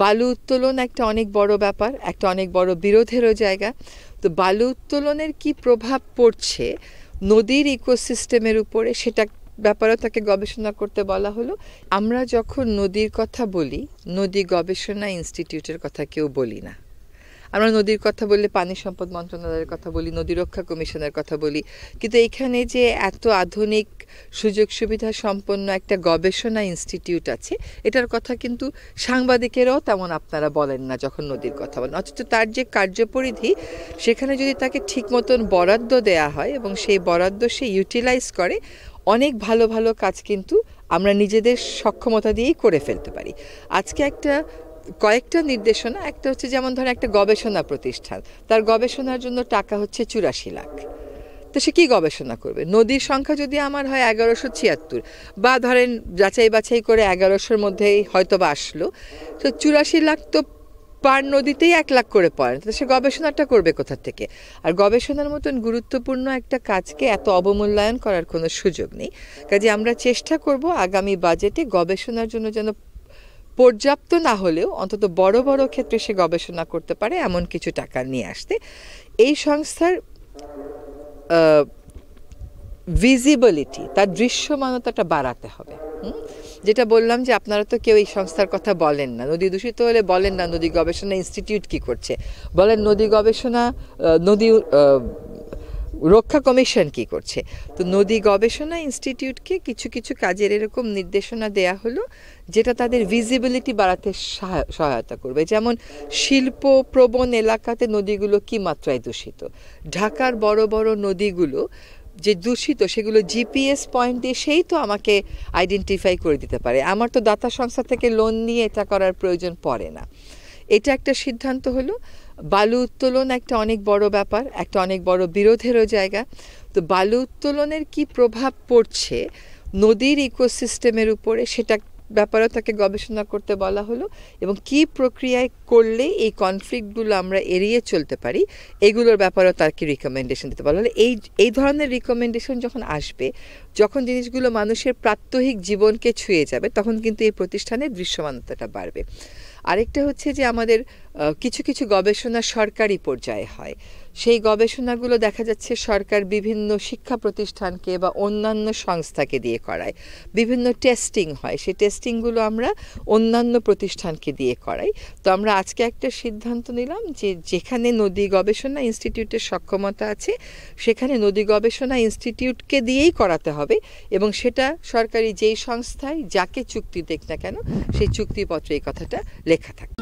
বালু উত্তোলন একটা অনেক বড় ব্যাপার, একটা অনেক বড় বিরোধেরও জায়গা। তো বালু উত্তোলনের কি প্রভাব পড়ছে নদীর ইকোসিস্টেমের উপরে, সেটা ব্যাপারেও তাকে গবেষণা করতে বলা হলো। আমরা যখন নদীর কথা বলি, নদী গবেষণা ইনস্টিটিউটের কথা কেউ বলি না। আমরা নদীর কথা বললে পানি সম্পদ মন্ত্রণালয়ের কথা বলি, নদী রক্ষা কমিশনের কথা বলি, কিন্তু এখানে যে এত আধুনিক সুযোগ সুবিধা সম্পন্ন একটা গবেষণা ইনস্টিটিউট আছে, এটার কথা কিন্তু সাংবাদিকেরাও তেমন আপনারা বলেন না যখন নদীর কথা বলেন। অথচ তার যে কার্যপরিধি, সেখানে যদি তাকে ঠিক মতন বরাদ্দ দেয়া হয় এবং সেই বরাদ্দ সে ইউটিলাইজ করে, অনেক ভালো ভালো কাজ কিন্তু আমরা নিজেদের সক্ষমতা দিয়েই করে ফেলতে পারি। আজকে কয়েকটা নির্দেশনা, একটা হচ্ছে যেমন ধরেন একটা গবেষণা প্রতিষ্ঠান, তার গবেষণার জন্য টাকা হচ্ছে ৮৪ লাখ। তো সে কি গবেষণা করবে? নদীর সংখ্যা যদি আমার হয় ১১৭৬ বা ধরেন যাচাই বাছাই করে ১১০০-র মধ্যেই হয়তো বা আসলো, তো ৮৪ লাখ তো পার নদীতেই ১ লাখ করে পয়েন্ট, তো সে গবেষণাটা করবে কোথা থেকে? আর গবেষণার মতন গুরুত্বপূর্ণ একটা কাজকে এত অবমূল্যায়ন করার কোনো সুযোগ নেই। কাজে আমরা চেষ্টা করব আগামী বাজেটে গবেষণার জন্য যেন পর্যাপ্ত না হলেও অন্তত বড় বড় ক্ষেত্রে সে গবেষণা করতে পারে এমন কিছু টাকা নিয়ে আসতে। এই সংস্থার ভিজিবিলিটি, তার দৃশ্যমানতাটা বাড়াতে হবে। যেটা বললাম যে আপনারা তো কেউ এই সংস্থার কথা বলেন না, নদী দূষিত হলে বলেন না নদী গবেষণা ইনস্টিটিউট কি করছে, বলেন নদী গবেষণা নদী রক্ষা কমিশন কি করছে। তো নদী গবেষণা ইনস্টিটিউটকে কিছু কিছু কাজের এরকম নির্দেশনা দেয়া হলো যেটা তাদের ভিজিবিলিটি বাড়াতে সহায়তা করবে। যেমন শিল্প প্রবণ এলাকাতে নদীগুলো কি মাত্রায় দূষিত, ঢাকার বড় বড় নদীগুলো যে দূষিত সেগুলো জিপিএস পয়েন্ট দিয়ে সেই তো আমাকে আইডেন্টিফাই করে দিতে পারে। আমার তো দাতা সংস্থা থেকে লোন নিয়ে এটা করার প্রয়োজন পড়ে না। এটা একটা সিদ্ধান্ত হলো। বালু উত্তোলন একটা অনেক বড় ব্যাপার, একটা অনেক বড় বিরোধেরও জায়গা। তো বালু উত্তোলনের কি প্রভাব পড়ছে নদীর ইকোসিস্টেমের উপরে, সেটা ব্যাপারেও তাকে গবেষণা করতে বলা হলো। এবং কি প্রক্রিয়ায় করলে এই কনফ্লিক্টগুলো আমরা এড়িয়ে চলতে পারি, এগুলোর ব্যাপারেও তাকে রিকমেন্ডেশন দিতে বলা হলো। এই ধরনের রিকমেন্ডেশন যখন আসবে, যখন জিনিসগুলো মানুষের প্রাত্যহিক জীবনকে ছুঁয়ে যাবে, তখন কিন্তু এই প্রতিষ্ঠানের দৃশ্যমানতাটা বাড়বে। আরেকটা হচ্ছে যে আমাদের কিছু কিছু গবেষণা সরকারি পর্যায়ে হয়, সেই গবেষণাগুলো দেখা যাচ্ছে সরকার বিভিন্ন শিক্ষা প্রতিষ্ঠানকে বা অন্যান্য সংস্থাকে দিয়ে করায়। বিভিন্ন টেস্টিং হয়, সেই টেস্টিংগুলো আমরা অন্যান্য প্রতিষ্ঠানকে দিয়ে করাই। তো আমরা আজকে একটা সিদ্ধান্ত নিলাম যে যেখানে নদী গবেষণা ইনস্টিটিউটের সক্ষমতা আছে, সেখানে নদী গবেষণা ইনস্টিটিউটকে দিয়েই করাতে হবে এবং সেটা সরকারি যেই সংস্থায় যাকে চুক্তি দেখ না কেন সেই চুক্তিপত্রে এই কথাটা লেখা থাকে।